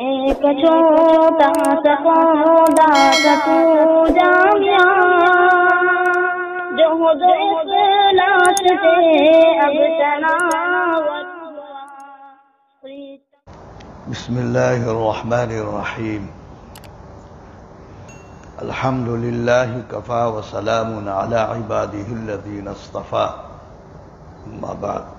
ایک چھوٹا سا پودا تھا تو جامعہ، جو اخلاص سے اب تناوت ہوا۔ بسم اللہ الرحمن الرحیم۔ الحمد للہ کفا وسلام علی عبادہ الذین اصطفی، اما بعد۔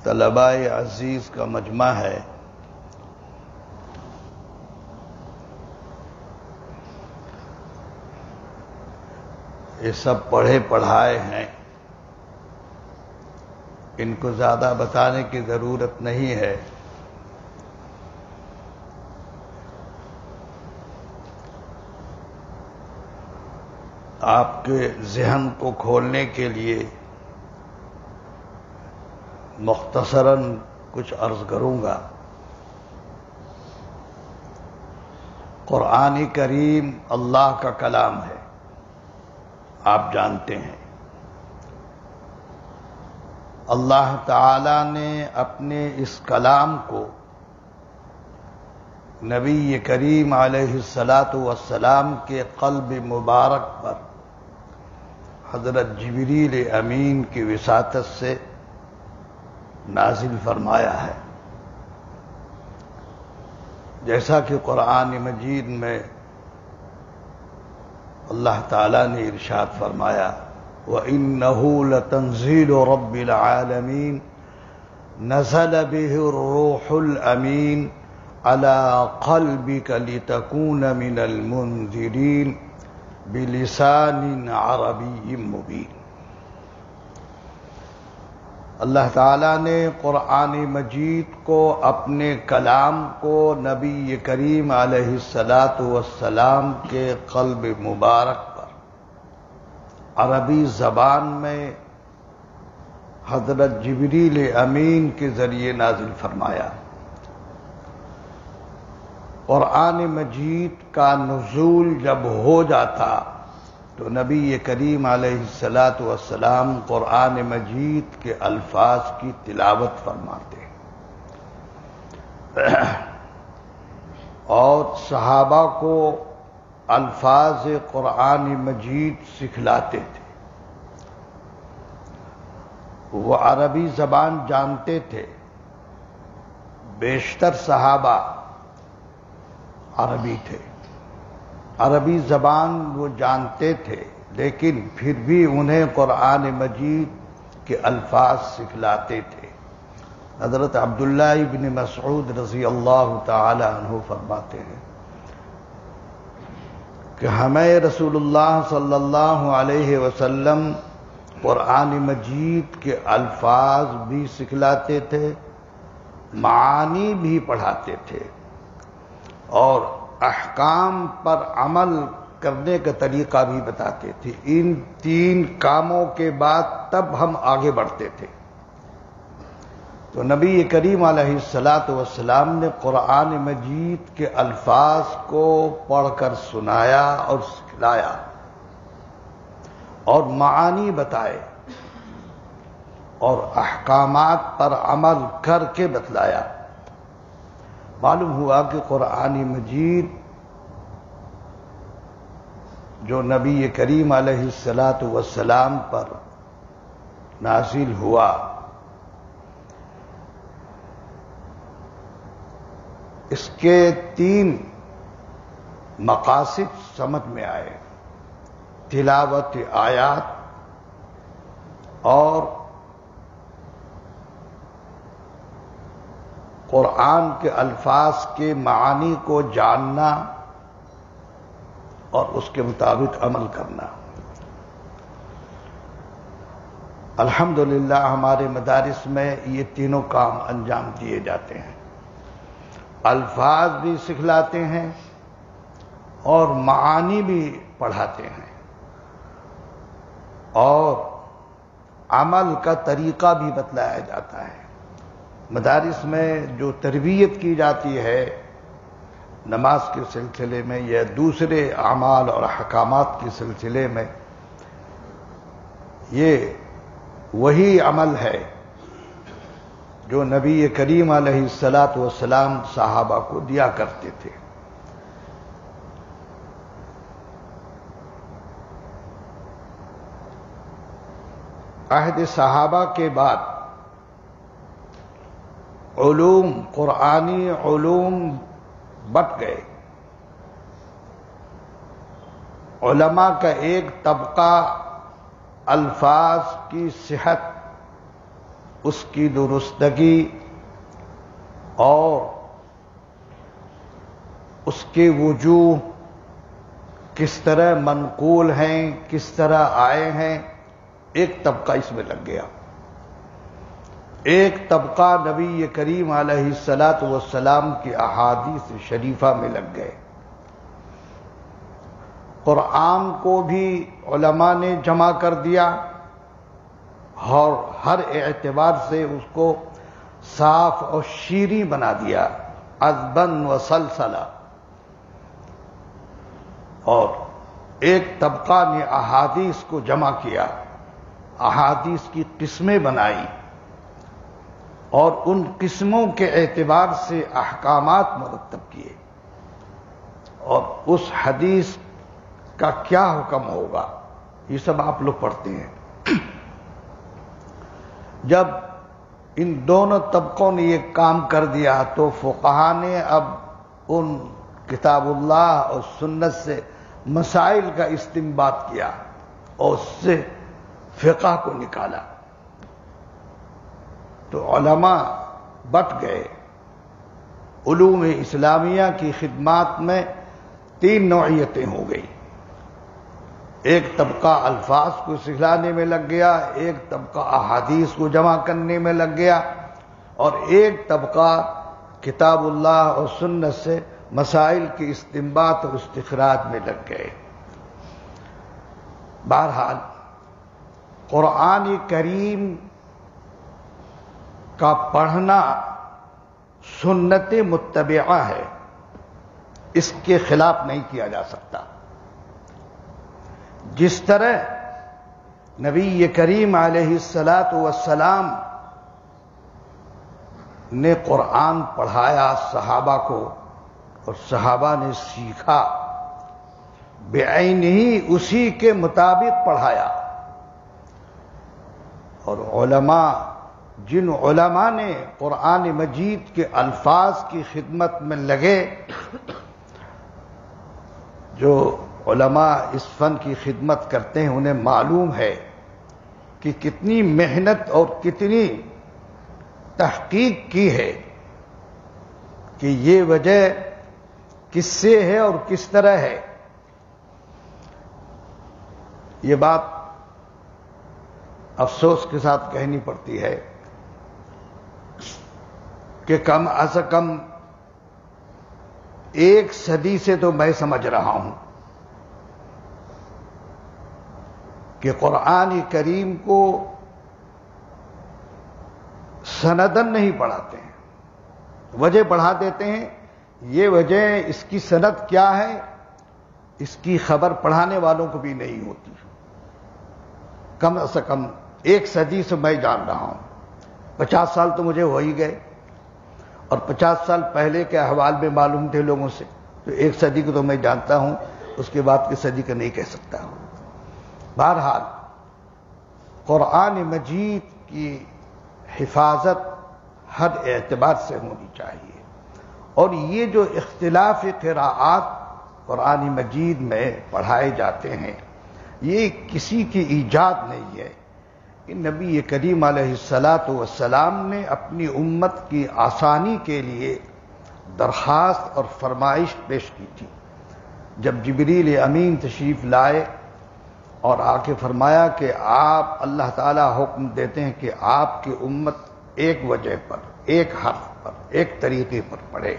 طلباء عزیز کا مجمع ہے، یہ سب پڑھے پڑھائے ہیں، ان کو زیادہ بتانے کی ضرورت نہیں ہے۔ آپ کے ذہن کو کھولنے کے لیے مختصراً کچھ عرض کروں گا۔ قرآن کریم اللہ کا کلام ہے، آپ جانتے ہیں۔ اللہ تعالی نے اپنے اس کلام کو نبی کریم علیہ الصلاۃ والسلام کے قلب مبارک پر حضرت جبریل امین کی وساطت سے نازل فرمایا ہے، جیسا کہ قرآن مجید میں اللہ تعالی نے ارشاد فرمایا، وَإِنَّهُ لَتَنزِيلُ رَبِّ الْعَالَمِينَ نَزَلَ بِهِ الرُّوحُ الْأَمِينُ عَلَى قَلْبِكَ لِتَكُونَ مِنَ الْمُنذِرِينَ بِلِسَانٍ عَرَبِيٍّ مُبِينٍ۔ اللہ تعالیٰ نے قرآن مجید کو، اپنے کلام کو نبی کریم علیہ الصلاۃ والسلام کے قلب مبارک پر عربی زبان میں حضرت جبریل امین کے ذریعے نازل فرمایا۔ قرآن مجید کا نزول جب ہو جاتا تو نبی کریم علیہ الصلاۃ والسلام قرآن مجید کے الفاظ کی تلاوت فرماتے اور صحابہ کو الفاظ قرآن مجید سکھلاتے تھے۔ وہ عربی زبان جانتے تھے، بیشتر صحابہ عربی تھے، عربی زبان وہ جانتے تھے، لیکن پھر بھی انہیں قرآن مجید کے الفاظ سکھلاتے تھے۔ حضرت عبداللہ ابن مسعود رضی اللہ تعالی عنہ فرماتے ہیں کہ ہمیں رسول اللہ صلی اللہ علیہ وسلم قرآن مجید کے الفاظ بھی سکھلاتے تھے، معانی بھی پڑھاتے تھے، اور احکام پر عمل کرنے کا طریقہ بھی بتاتے تھے۔ ان تین کاموں کے بعد تب ہم آگے بڑھتے تھے۔ تو نبی کریم علیہ الصلاۃ والسلام نے قرآن مجید کے الفاظ کو پڑھ کر سنایا اور سکھلایا اور معانی بتائے اور احکامات پر عمل کر کے بتلایا۔ معلوم ہوا کہ قرآن مجید جو نبی کریم علیہ الصلاۃ والسلام پر نازل ہوا، اس کے تین مقاصد سمجھ میں آئے: تلاوت آیات اور قرآن کے الفاظ کے معانی کو جاننا اور اس کے مطابق عمل کرنا۔ الحمدللہ ہمارے مدارس میں یہ تینوں کام انجام دیے جاتے ہیں، الفاظ بھی سکھلاتے ہیں اور معانی بھی پڑھاتے ہیں، اور عمل کا طریقہ بھی بتلایا جاتا ہے۔ مدارس میں جو تربیت کی جاتی ہے نماز کے سلسلے میں یا دوسرے اعمال اور احکامات کے سلسلے میں یہ وہی عمل ہے جو نبی کریم علیہ الصلاۃ والسلام صحابہ کو دیا کرتے تھے۔ عہد صحابہ کے بعد علوم، قرآنی علوم بٹ گئے۔ علماء کا ایک طبقہ الفاظ کی صحت، اس کی درستگی اور اس کے وجوہ کس طرح منقول ہیں، کس طرح آئے ہیں، ایک طبقہ اس میں لگ گیا۔ ایک طبقہ نبی کریم علیہ الصلاۃ والسلام کی احادیث شریفہ میں لگ گئے۔ قرآن کو بھی علماء نے جمع کر دیا اور ہر اعتبار سے اس کو صاف اور شیریں بنا دیا، عذباً و سلسلہ۔ اور ایک طبقہ نے احادیث کو جمع کیا، احادیث کی قسمیں بنائی اور ان قسموں کے اعتبار سے احکامات مرتب کیے، اور اس حدیث کا کیا حکم ہوگا یہ سب آپ لوگ پڑھتے ہیں۔ جب ان دونوں طبقوں نے یہ کام کر دیا تو فقہا نے اب ان کتاب اللہ اور سنت سے مسائل کا استنباط کیا اور اس سے فقہ کو نکالا۔ تو علماء بٹ گئے۔ علوم اسلامیہ کی خدمات میں 3 نوعیتیں ہو گئی۔ ایک طبقہ الفاظ کو سکھلانے میں لگ گیا، ایک طبقہ احادیث کو جمع کرنے میں لگ گیا، اور ایک طبقہ کتاب اللہ اور سنت سے مسائل کے استنباط اور استخراج میں لگ گئے۔ بہرحال قرآن کریم کا پڑھنا سنت متبعہ ہے، اس کے خلاف نہیں کیا جا سکتا۔ جس طرح نبی کریم علیہ الصلاۃ والسلام نے قرآن پڑھایا صحابہ کو اور صحابہ نے سیکھا، بعینہ اسی کے مطابق پڑھایا، اور علماء، جن علماء نے قرآن مجید کے الفاظ کی خدمت میں لگے، جو علماء اس فن کی خدمت کرتے ہیں انہیں معلوم ہے کہ کتنی محنت اور کتنی تحقیق کی ہے کہ یہ وجہ کس سے ہے اور کس طرح ہے۔ یہ بات افسوس کے ساتھ کہنی پڑتی ہے کہ کم از کم 1 صدی سے تو میں سمجھ رہا ہوں کہ قرآن کریم کو سندن نہیں پڑھاتے ہیں، وجہ پڑھا دیتے ہیں۔ یہ وجہ، اس کی سند کیا ہے، اس کی خبر پڑھانے والوں کو بھی نہیں ہوتی۔ کم از کم 1 صدی سے میں جان رہا ہوں، 50 سال تو مجھے ہو ہی گئے، اور 50 سال پہلے کے احوال میں معلوم تھے لوگوں سے، تو 1 صدی کو تو میں جانتا ہوں، اس کے بعد کی صدی کا نہیں کہہ سکتا ہوں۔ بہرحال قرآن مجید کی حفاظت ہر اعتبار سے ہونی چاہیے، اور یہ جو اختلاف قراءات قرآن مجید میں پڑھائے جاتے ہیں یہ کسی کی ایجاد نہیں ہے۔ نبی کریم علیہ الصلاۃ والسلام نے اپنی امت کی آسانی کے لیے درخواست اور فرمائش پیش کی تھی۔ جب جبریل امین تشریف لائے اور آ کے فرمایا کہ آپ، اللہ تعالیٰ حکم دیتے ہیں کہ آپ کی امت ایک وجہ پر، ایک حرف پر، ایک طریقے پر پڑھے،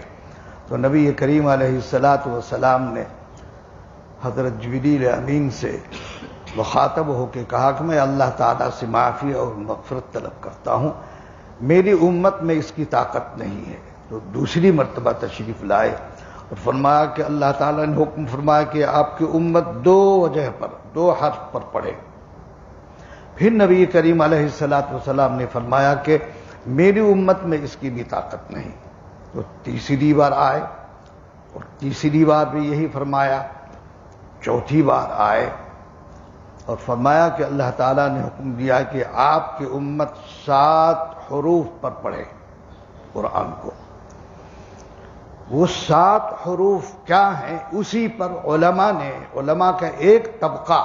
تو نبی کریم علیہ الصلاۃ والسلام نے حضرت جبریل امین سے مخاطب ہو کے کہا کہ میں اللہ تعالیٰ سے معافی اور مغفرت طلب کرتا ہوں، میری امت میں اس کی طاقت نہیں ہے۔ تو دوسری مرتبہ تشریف لائے اور فرمایا کہ اللہ تعالیٰ نے حکم فرمایا کہ آپ کی امت دو وجہ پر، دو حرف پر پڑھے۔ پھر نبی کریم علیہ الصلوۃ والسلام نے فرمایا کہ میری امت میں اس کی بھی طاقت نہیں، تو تیسری بار آئے اور تیسری بار بھی یہی فرمایا، چوتھی بار آئے اور فرمایا کہ اللہ تعالیٰ نے حکم دیا کہ آپ کی امت 7 حروف پر پڑھے قرآن کو۔ وہ 7 حروف کیا ہیں؟ اسی پر علماء کا ایک طبقہ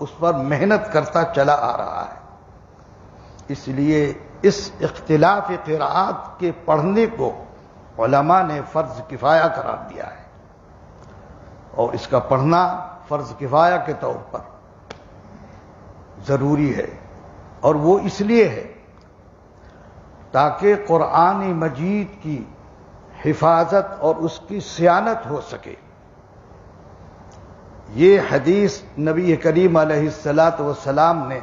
اس پر محنت کرتا چلا آ رہا ہے۔ اس لیے اس اختلاف قراءات کے پڑھنے کو علماء نے فرض کفایہ قرار دیا ہے، اور اس کا پڑھنا فرض کفایہ کے طور پر ضروری ہے، اور وہ اس لیے ہے تاکہ قرآن مجید کی حفاظت اور اس کی صیانت ہو سکے۔ یہ حدیث نبی کریم علیہ الصلوۃ والسلام نے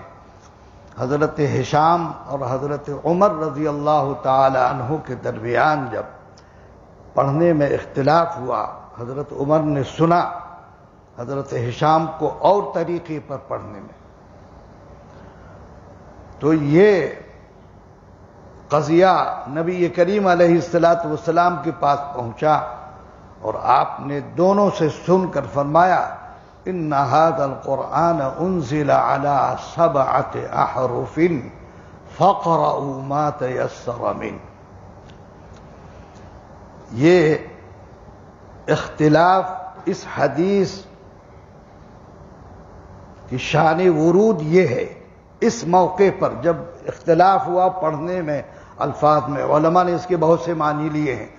حضرت ہشام اور حضرت عمر رضی اللہ تعالی عنہ کے درمیان جب پڑھنے میں اختلاف ہوا، حضرت عمر نے سنا حضرت ہشام کو اور طریقے پر پڑھنے میں، تو یہ قضیہ نبی کریم علیہ الصلوۃ والسلام کے پاس پہنچا، اور آپ نے دونوں سے سن کر فرمایا ان ھذا القرآن انزل علی 7 احرف فاقرؤوا ما تيسر منه۔ یہ اختلاف اس حدیث کی شان ورود یہ ہے، اس موقع پر جب اختلاف ہوا پڑھنے میں، الفاظ میں، علماء نے اس کے بہت سے معنی لیے ہیں،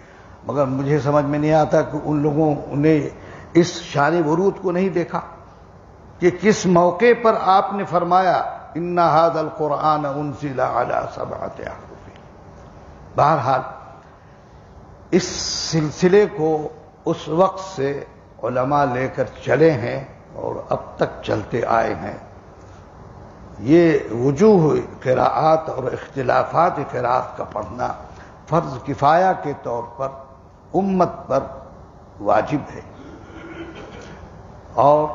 مگر مجھے سمجھ میں نہیں آتا کہ ان لوگوں نے اس شان ورود کو نہیں دیکھا کہ کس موقع پر آپ نے فرمایا ان ھذا القرآن انزل علی 7 احرف۔ بہرحال اس سلسلے کو اس وقت سے علماء لے کر چلے ہیں اور اب تک چلتے آئے ہیں۔ یہ وجوہ قراءات اور اختلافات قراءات کا پڑھنا فرض کفایہ کے طور پر امت پر واجب ہے، اور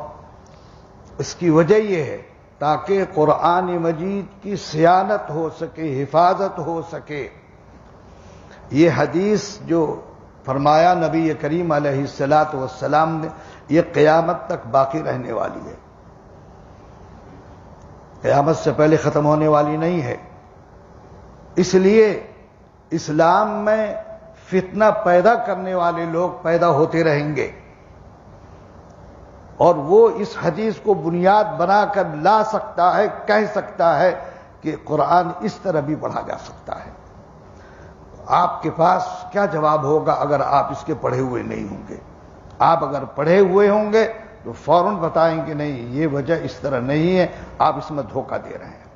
اس کی وجہ یہ ہے تاکہ قرآن مجید کی صیانت ہو سکے، حفاظت ہو سکے۔ یہ حدیث جو فرمایا نبی کریم علیہ الصلوۃ والسلام نے، یہ قیامت تک باقی رہنے والی ہے، قیامت سے پہلے ختم ہونے والی نہیں ہے۔ اس لیے اسلام میں فتنہ پیدا کرنے والے لوگ پیدا ہوتے رہیں گے، اور وہ اس حدیث کو بنیاد بنا کر لا سکتا ہے، کہہ سکتا ہے کہ قرآن اس طرح بھی پڑھا جا سکتا ہے۔ آپ کے پاس کیا جواب ہوگا اگر آپ اس کے پڑھے ہوئے نہیں ہوں گے؟ آپ اگر پڑھے ہوئے ہوں گے تو فوراً بتائیں کہ نہیں، یہ وجہ اس طرح نہیں ہے، آپ اس میں دھوکہ دے رہے ہیں۔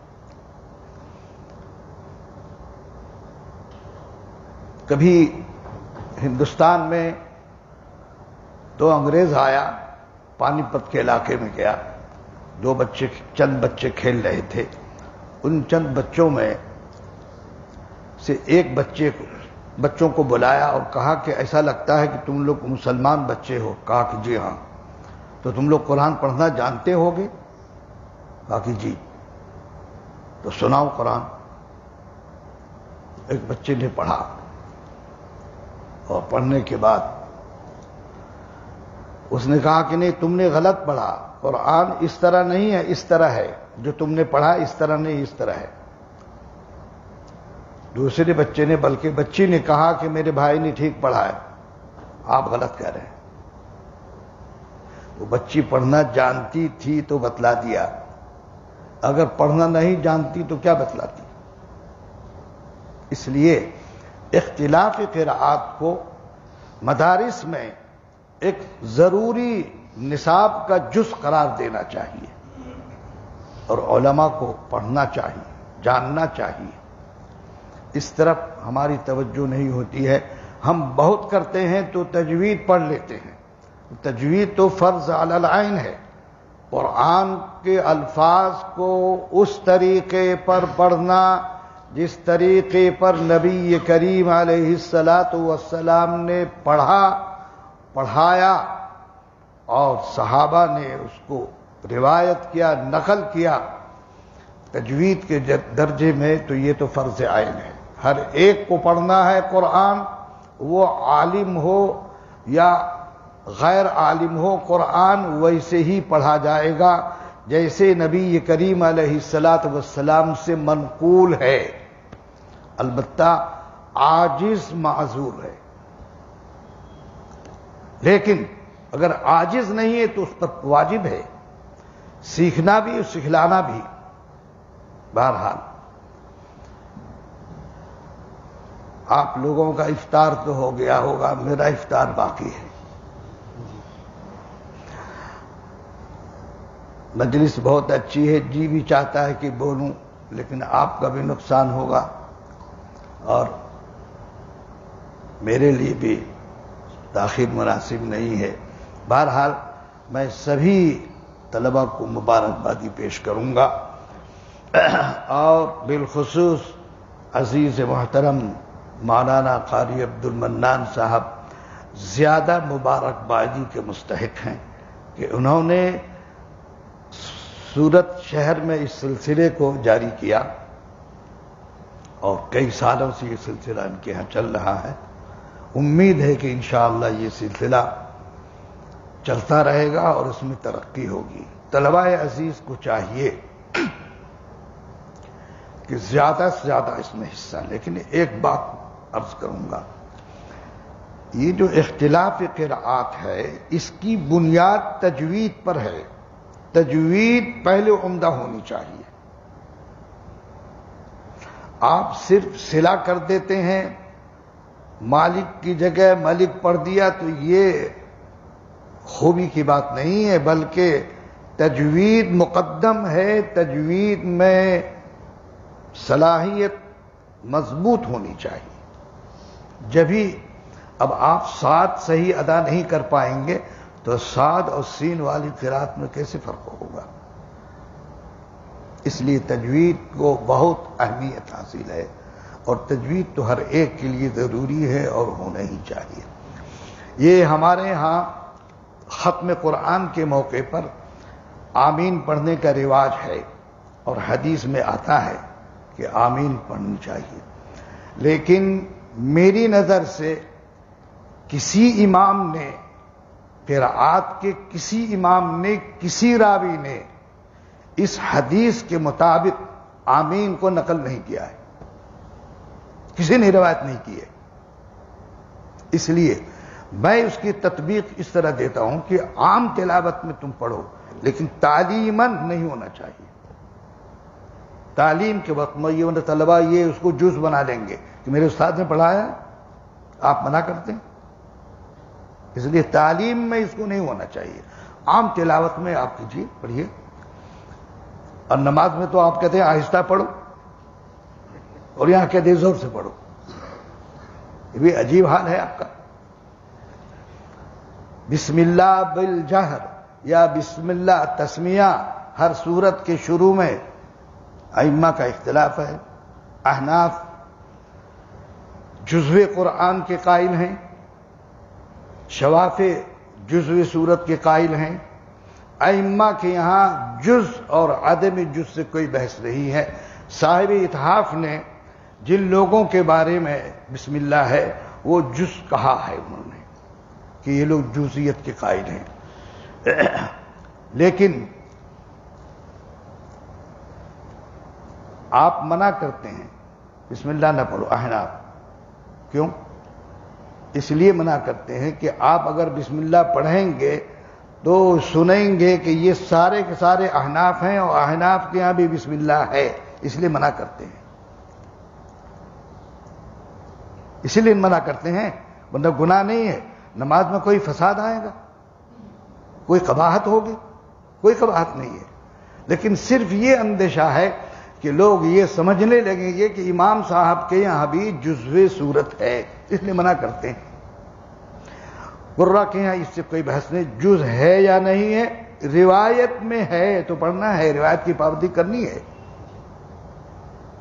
کبھی ہندوستان میں 2 انگریز آیا، پانی پت کے علاقے میں گیا، چند بچے کھیل رہے تھے، ان چند بچوں میں سے ایک بچوں کو بلایا اور کہا کہ ایسا لگتا ہے کہ تم لوگ مسلمان بچے ہو۔ کہا کہ جی ہاں۔ تو تم لوگ قرآن پڑھنا جانتے ہوگے؟ کہا کہ جی۔ تو سناؤ قرآن۔ ایک بچے نے پڑھا، اور پڑھنے کے بعد اس نے کہا کہ نہیں، تم نے غلط پڑھا، قرآن اس طرح نہیں ہے، اس طرح ہے، جو تم نے پڑھا اس طرح نہیں، اس طرح ہے۔ دوسرے بچے نے، بلکہ بچی نے کہا کہ میرے بھائی نے ٹھیک پڑھا ہے، آپ غلط کہہ رہے ہیں۔ وہ بچی پڑھنا جانتی تھی تو بتلا دیا، اگر پڑھنا نہیں جانتی تو کیا بتلاتی؟ اس لیے اختلاف قراءات کو مدارس میں ایک ضروری نصاب کا جز قرار دینا چاہیے، اور علماء کو پڑھنا چاہیے، جاننا چاہیے۔ اس طرف ہماری توجہ نہیں ہوتی ہے، ہم بہت کرتے ہیں تو تجوید پڑھ لیتے ہیں۔ تجوید تو فرض علی العین ہے، قرآن کے الفاظ کو اس طریقے پر پڑھنا جس طریقے پر نبی کریم علیہ الصلوۃ والسلام نے پڑھا، پڑھایا اور صحابہ نے اس کو روایت کیا، نقل کیا تجوید کے درجے میں، تو یہ تو فرض عین ہے، ہر ایک کو پڑھنا ہے قرآن، وہ عالم ہو یا غیر عالم ہو، قرآن ویسے ہی پڑھا جائے گا جیسے نبی کریم علیہ الصلاۃ والسلام سے منقول ہے، البتہ عاجز معذور ہے، لیکن اگر عاجز نہیں ہے تو اس پر واجب ہے سیکھنا بھی اور سکھلانا بھی۔ بہرحال آپ لوگوں کا افطار تو ہو گیا ہوگا، میرا افطار باقی ہے۔ مجلس بہت اچھی ہے، جی بھی چاہتا ہے کہ بولوں، لیکن آپ کا بھی نقصان ہوگا اور میرے لیے بھی تاخیر مناسب نہیں ہے۔ بہرحال میں سبھی طلبہ کو مبارکبادی پیش کروں گا اور بالخصوص عزیز محترم مولانا قاری عبد المنان صاحب زیادہ مبارکبادی کے مستحق ہیں کہ انہوں نے سورت شہر میں اس سلسلے کو جاری کیا اور کئی سالوں سے یہ سلسلہ ان کے ہاں چل رہا ہے۔ امید ہے کہ انشاءاللہ یہ سلسلہ چلتا رہے گا اور اس میں ترقی ہوگی۔ طلباء عزیز کو چاہیے کہ زیادہ سے زیادہ اس میں حصہ، لیکن ایک بات عرض کروں گا، یہ جو اختلاف قراءات ہے اس کی بنیاد تجوید پر ہے، تجوید پہلے عمدہ ہونی چاہیے۔ آپ صرف صلہ کر دیتے ہیں، مالک کی جگہ ملک پڑھ دیا، تو یہ خوبی کی بات نہیں ہے، بلکہ تجوید مقدم ہے، تجوید میں صلاحیت مضبوط ہونی چاہیے۔ جبھی اب آپ صاد صحیح ادا نہیں کر پائیں گے تو صاد اور سین والی قرات میں کیسے فرق ہوگا؟ اس لیے تجوید کو بہت اہمیت حاصل ہے اور تجوید تو ہر ایک کے لیے ضروری ہے اور ہونا ہی چاہیے۔ یہ ہمارے ہاں ختم قرآن کے موقع پر آمین پڑھنے کا رواج ہے اور حدیث میں آتا ہے کہ آمین پڑھنی چاہیے، لیکن میری نظر سے کسی امام نے، قراءات کے کسی امام نے، کسی راوی نے اس حدیث کے مطابق آمین کو نقل نہیں کیا ہے، کسی نے روایت نہیں کی ہے۔ اس لیے میں اس کی تطبیق اس طرح دیتا ہوں کہ عام تلاوت میں تم پڑھو، لیکن تعلیماً نہیں ہونا چاہیے۔ تعلیم کے وقت میں یہ طلبہ یہ اس کو جز بنا لیں گے کہ میرے استاد نے پڑھایا، آپ منع کرتے ہیں، اس لیے تعلیم میں اس کو نہیں ہونا چاہیے۔ عام تلاوت میں آپ کیجیے، پڑھیے، اور نماز میں تو آپ کہتے ہیں آہستہ پڑھو اور یہاں کہتے ہیں زور سے پڑھو، یہ بھی عجیب حال ہے آپ کا۔ بسم اللہ بالجہر یا بسم اللہ تسمیہ ہر سورت کے شروع میں ائمہ کا اختلاف ہے۔ احناف جزو قرآن کے قائل ہیں، شوافع جزو سورت کے قائل ہیں۔ ائمہ کے یہاں جز اور عدم جز سے کوئی بحث نہیں ہے۔ صاحب اتحاف نے جن لوگوں کے بارے میں بسم اللہ ہے وہ جز کہا ہے انہوں نے کہ یہ لوگ جزیت کے قائل ہیں، لیکن آپ منع کرتے ہیں بسم اللہ نہ پڑھو احناف۔ کیوں؟ اس لیے منع کرتے ہیں کہ آپ اگر بسم اللہ پڑھیں گے تو سنیں گے کہ یہ سارے کے سارے احناف ہیں اور احناف کے یہاں بھی بسم اللہ ہے، اس لیے منع کرتے ہیں، اسی لیے منع کرتے ہیں، ورنہ گناہ نہیں ہے۔ نماز میں کوئی فساد آئے گا، کوئی قباحت ہوگی؟ کوئی قباحت نہیں ہے، لیکن صرف یہ اندیشہ ہے کہ لوگ یہ سمجھنے لگیں گے کہ امام صاحب کے یہاں بھی جزو صورت ہے، اس لیے منع کرتے ہیں۔ قرہ کے یہاں اس سے کوئی بحث نہیں، جز ہے یا نہیں ہے، روایت میں ہے تو پڑھنا ہے، روایت کی پابندی کرنی ہے۔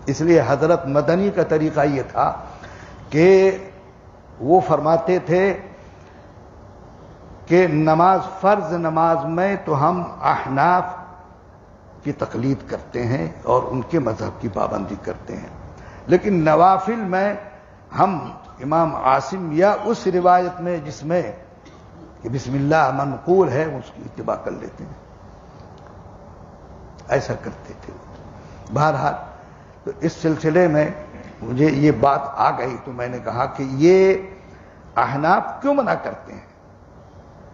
اس لیے حضرت مدنی کا طریقہ یہ تھا کہ وہ فرماتے تھے کہ نماز فرض نماز میں تو ہم احناف کی تقلید کرتے ہیں اور ان کے مذہب کی پابندی کرتے ہیں، لیکن نوافل میں ہم امام عاصم یا اس روایت میں جس میں کہ بسم اللہ منقول ہے اس کی اتباع کر لیتے ہیں، ایسا کرتے تھے۔ بہرحال تو اس سلسلے میں مجھے یہ بات آ گئی تو میں نے کہا کہ یہ احناف کیوں منع کرتے ہیں،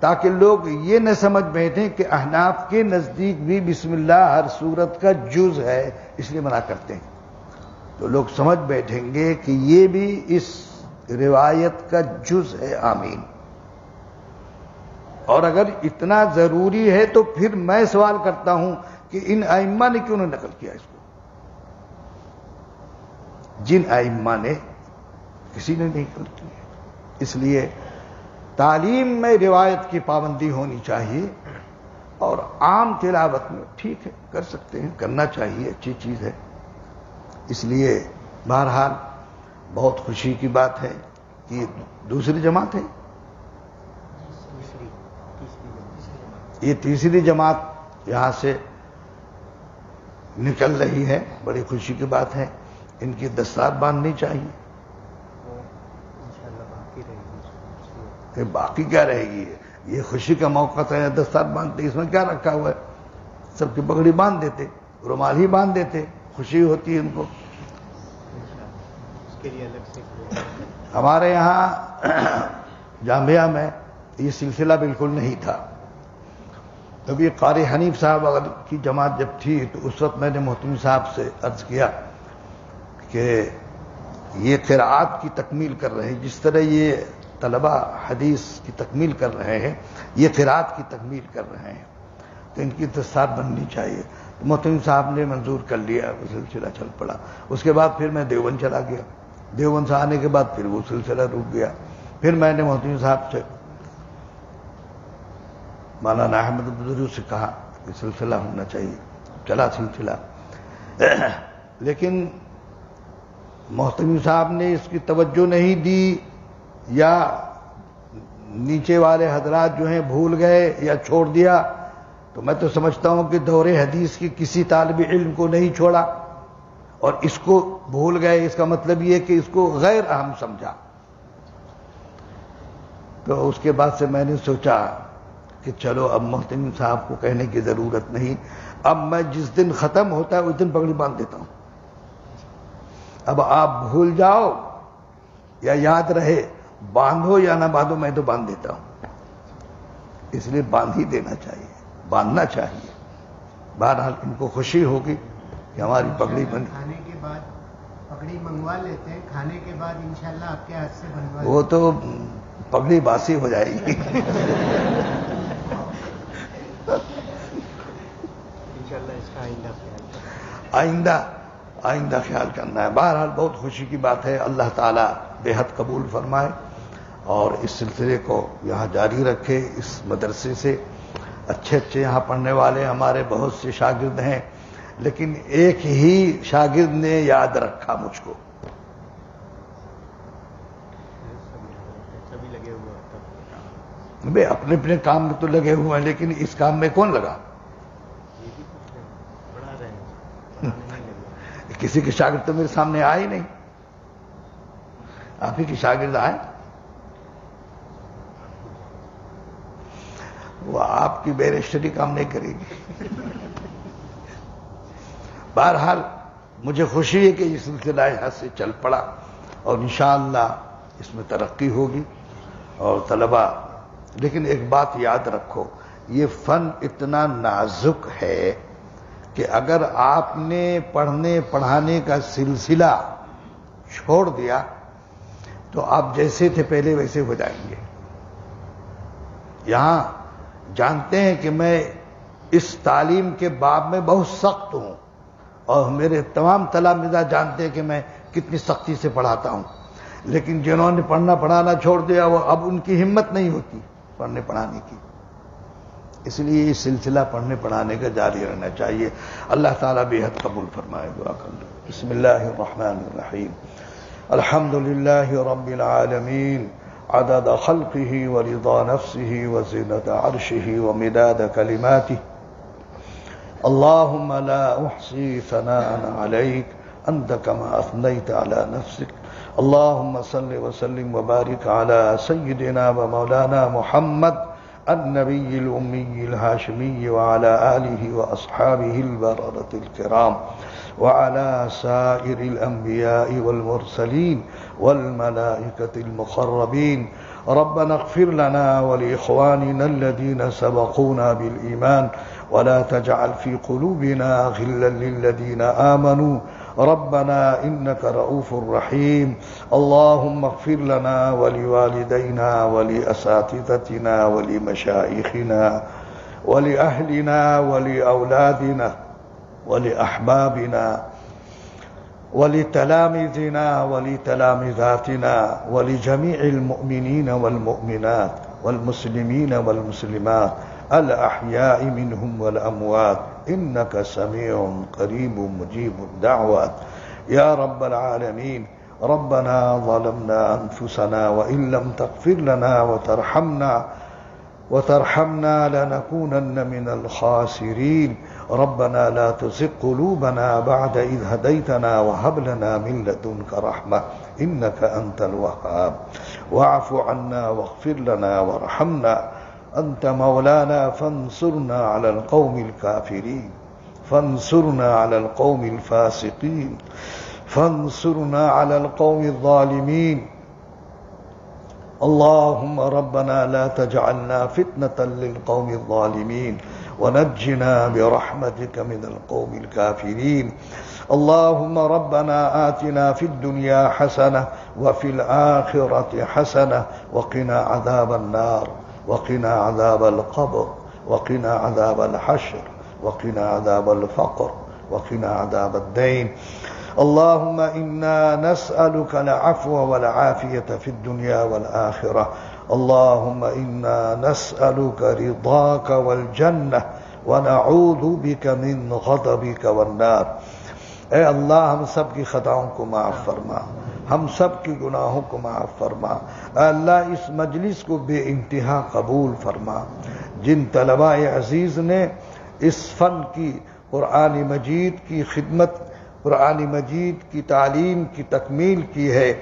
تاکہ لوگ یہ نہ سمجھ بیٹھیں کہ احناف کے نزدیک بھی بسم اللہ ہر صورت کا جز ہے اس لیے منع کرتے ہیں، تو لوگ سمجھ بیٹھیں گے کہ یہ بھی اس روایت کا جز ہے آمین۔ اور اگر اتنا ضروری ہے تو پھر میں سوال کرتا ہوں کہ ان ائمہ نے کیوں نہیں نقل کیا اس کو؟ جن ائمہ نے، کسی نے نہیں نقل کیا۔ اس لیے تعلیم میں روایت کی پابندی ہونی چاہیے، اور عام تلاوت میں ٹھیک ہے کر سکتے ہیں، کرنا چاہیے، اچھی چیز ہے۔ اس لیے بہرحال بہت خوشی کی بات ہے کہ یہ دوسری جماعت ہے، یہ تیسری جماعت یہاں سے نکل رہی ہے، بڑی خوشی کی بات ہے۔ ان کی دستار باندھنی چاہیے کہ باقی کیا رہے گی، یہ خوشی کا موقع تھا، دستار باندھتے، اس میں کیا رکھا ہوا ہے، سب کی پگڑی باندھ دیتے، رومال ہی باندھ دیتے، خوشی ہوتی ہے ان کو۔ ہمارے یہاں جامعہ میں یہ سلسلہ بالکل نہیں تھا۔ ابھی قاری حنیف صاحب کی جماعت جب تھی تو اس وقت میں نے محتمی صاحب سے عرض کیا کہ یہ قراءات کی تکمیل کر رہے ہیں، جس طرح یہ طلبہ حدیث کی تکمیل کر رہے ہیں، یہ قراءات کی تکمیل کر رہے ہیں، تو ان کی دستار بننی چاہیے۔ تو محتمی صاحب نے منظور کر لیا، وہ سلسلہ چل پڑا۔ اس کے بعد پھر میں دیوبند چلا گیا، دیوبند سے آنے کے بعد پھر وہ سلسلہ رک گیا۔ پھر میں نے محتمی صاحب سے، مولانا احمد بدری سے کہا کہ سلسلہ ہونا چاہیے، چلا سلسلہ، لیکن محتمی صاحب نے اس کی توجہ نہیں دی، یا نیچے والے حضرات جو ہیں بھول گئے یا چھوڑ دیا، تو میں تو سمجھتا ہوں کہ دور حدیث کی کسی طالب علم کو نہیں چھوڑا، اور اس کو بھول گئے، اس کا مطلب یہ کہ اس کو غیر اہم سمجھا۔ تو اس کے بعد سے میں نے سوچا کہ چلو اب محتمی صاحب کو کہنے کی ضرورت نہیں، اب میں جس دن ختم ہوتا ہے اس دن پگڑی باندھ دیتا ہوں۔ اب آپ بھول جاؤ یا یاد رہے، باندھو یا نہ باندھو، میں تو باندھ دیتا ہوں۔ اس لیے باندھ ہی دینا چاہیے، باندھنا چاہیے۔ بہرحال ان کو خوشی ہوگی کہ ہماری پگڑی بن، کھانے کے بعد پگڑی منگوا لیتے ہیں، کھانے کے بعد انشاءاللہ آپ کے ہاتھ سے بنوا، وہ تو پگڑی باسی ہو جائے گی۔ انشاءاللہ اس کا آئندہ خیال کرنا ہے۔ بہرحال بہت خوشی کی بات ہے، اللہ تعالیٰ بے حد قبول فرمائے اور اس سلسلے کو یہاں جاری رکھے۔ اس مدرسے سے اچھے یہاں پڑھنے والے ہمارے بہت سے شاگرد ہیں، لیکن ایک ہی شاگرد نے یاد رکھا مجھ کو۔ سبھی لگے ہوئے بھئی اپنے اپنے کام میں تو لگے ہوئے ہیں، لیکن اس کام میں کون لگا؟ پڑھا رہے ہیں، کسی کے شاگرد تو میرے سامنے آئے ہی نہیں، آپ ہی کی شاگرد آئے، وہ آپ کی بیرسٹری کام نہیں کرے گی۔ بہرحال مجھے خوشی ہے کہ یہ سلسلہ یہاں سے چل پڑا، اور انشاءاللہ اس میں ترقی ہوگی اور طلبہ۔ لیکن ایک بات یاد رکھو، یہ فن اتنا نازک ہے کہ اگر آپ نے پڑھنے پڑھانے کا سلسلہ چھوڑ دیا تو آپ جیسے تھے پہلے ویسے ہو جائیں گے۔ یہاں جانتے ہیں کہ میں اس تعلیم کے باب میں بہت سخت ہوں، اور میرے تمام تلامذہ جانتے ہیں کہ میں کتنی سختی سے پڑھاتا ہوں، لیکن جنہوں نے پڑھنا پڑھانا چھوڑ دیا وہ اب ان کی ہمت نہیں ہوتی پڑھنے پڑھانے کی۔ اس لیے یہ سلسلہ پڑھنے پڑھانے کا جاری رہنا چاہیے۔ اللہ تعالیٰ بے حد قبول فرمائے، دعا کر لو۔ بسم اللہ الرحمن الرحیم، الحمد للہ رب العالمین، عدد خلقه ورضا نفسه وزنة عرشه ومداد كلماته. اللهم لا أحصي ثناء عليك أنت كما أثنيت على نفسك. اللهم صل وسلم وبارك على سيدنا ومولانا محمد النبي الأمي الهاشمي وعلى آله وأصحابه البررة الكرام وعلى سائر الأنبياء والمرسلين والملائكة المقربين. ربنا اغفر لنا ولإخواننا الذين سبقونا بالإيمان ولا تجعل في قلوبنا غلا للذين آمنوا ربنا إنك رؤوف رحيم. اللهم اغفر لنا ولوالدينا ولأساتذتنا ولمشايخنا ولأهلنا ولأولادنا ولأحبابنا ولتلامذنا ولتلامذاتنا ولجميع المؤمنين والمؤمنات والمسلمين والمسلمات الأحياء منهم والأموات إنك سميع قريب مجيب الدعوات يا رب العالمين. ربنا ظلمنا أنفسنا وإن لم تغفر لنا وترحمنا لنكونن من الخاسرين. ربنا لا تزغ قلوبنا بعد إذ هديتنا وهب لنا من لدنك رحمة إنك أنت الوهاب. واعف عنا واغفر لنا وارحمنا أنت مولانا فانصرنا على القوم الكافرين، فانصرنا على القوم الفاسقين، فانصرنا على القوم الظالمين. اللهم ربنا لا تجعلنا فتنة للقوم الظالمين ونجنا برحمتك من القوم الكافرين. اللهم ربنا آتنا في الدنيا حسنة وفي الآخرة حسنة وقنا عذاب النار وقنا عذاب القبر وقنا عذاب الحشر وقنا عذاب الفقر وقنا عذاب الدين. اللهم إنا نسألك العفو والعافية في الدنيا والآخرة. اللهم إنا نسألك رضاك والجنة ونعوذ بك من غضبك والنار. اے اللہ ہم سب کی خطاؤں کو معاف فرما، ہم سب کی گناہوں کو معاف فرما. اے اللہ اس مجلس کو بے انتہا قبول فرما. جن طلباء عزیز نے اس فن کی، قرآن مجید کی خدمت، قرآن مجید کی تعلیم کی تکمیل کی ہے،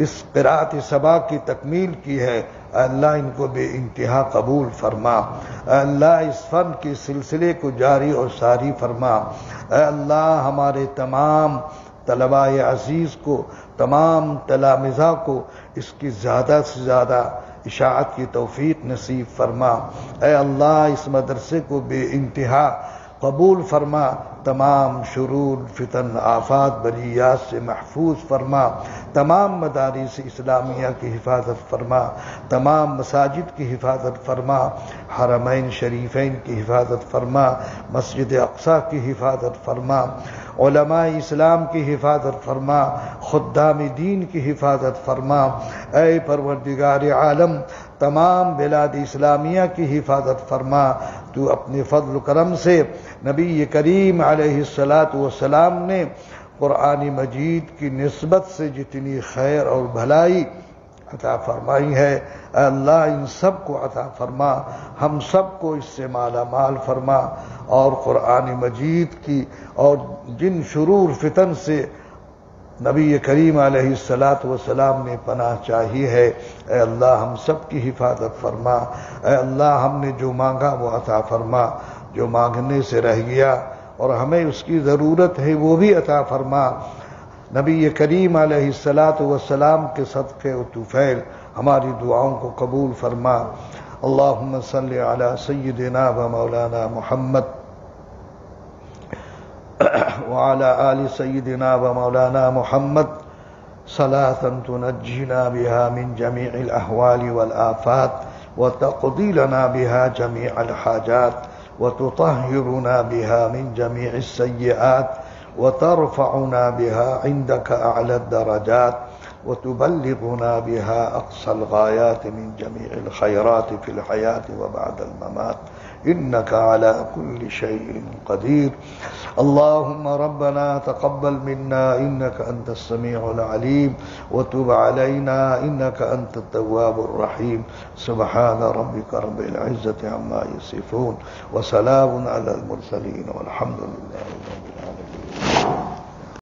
اس قرأت سبا کی تکمیل کی ہے، اے اللہ ان کو بے انتہا قبول فرما. اے اللہ اس فن کے سلسلے کو جاری اور ساری فرما. اے اللہ ہمارے تمام طلباء عزیز کو، تمام تلامذہ کو اس کی زیادہ سے زیادہ اشاعت کی توفیق نصیب فرما. اے اللہ اس مدرسے کو بے انتہا قبول فرما. تمام شرور، فتن، آفات، بلیات سے محفوظ فرما. تمام مدارس اسلامیہ کی حفاظت فرما. تمام مساجد کی حفاظت فرما. حرمین شریفین کی حفاظت فرما. مسجد اقصی کی حفاظت فرما. علماء اسلام کی حفاظت فرما. خدام دین کی حفاظت فرما. اے پروردگار عالم تمام بلاد اسلامیہ کی حفاظت فرما. تو اپنے فضل و کرم سے نبی کریم علیہ السلام نے قرآن مجید کی نسبت سے جتنی خیر اور بھلائی عطا فرمائی ہے، اے اللہ ان سب کو عطا فرما. ہم سب کو اس سے مالا مال فرما. اور قرآن مجید کی اور جن شرور فتن سے نبی کریم علیہ السلام نے پناہ چاہی ہے، اے اللہ ہم سب کی حفاظت فرما. اے اللہ ہم نے جو مانگا وہ عطا فرما، جو مانگنے سے رہ گیا اور ہمیں اس کی ضرورت ہے وہ بھی عطا فرما. نبی کریم علیہ السلام کے صدقے و طفیل ہماری دعاؤں کو قبول فرما. اللہم صلی علی سیدنا و مولانا محمد وعلى آل سيدنا ومولانا محمد صلاة تنجينا بها من جميع الأهوال والآفات وتقضي لنا بها جميع الحاجات وتطهرنا بها من جميع السيئات وترفعنا بها عندك أعلى الدرجات وتبلغنا بها أقصى الغايات من جميع الخيرات في الحياة وبعد الممات إنك على كل شيء قدير. اللهم ربنا تقبل منا إنك أنت السميع العليم وتب علينا إنك أنت التواب الرحيم. سبحان ربك رب العزة عما يصفون وسلام على المرسلين والحمد لله رب العالمين.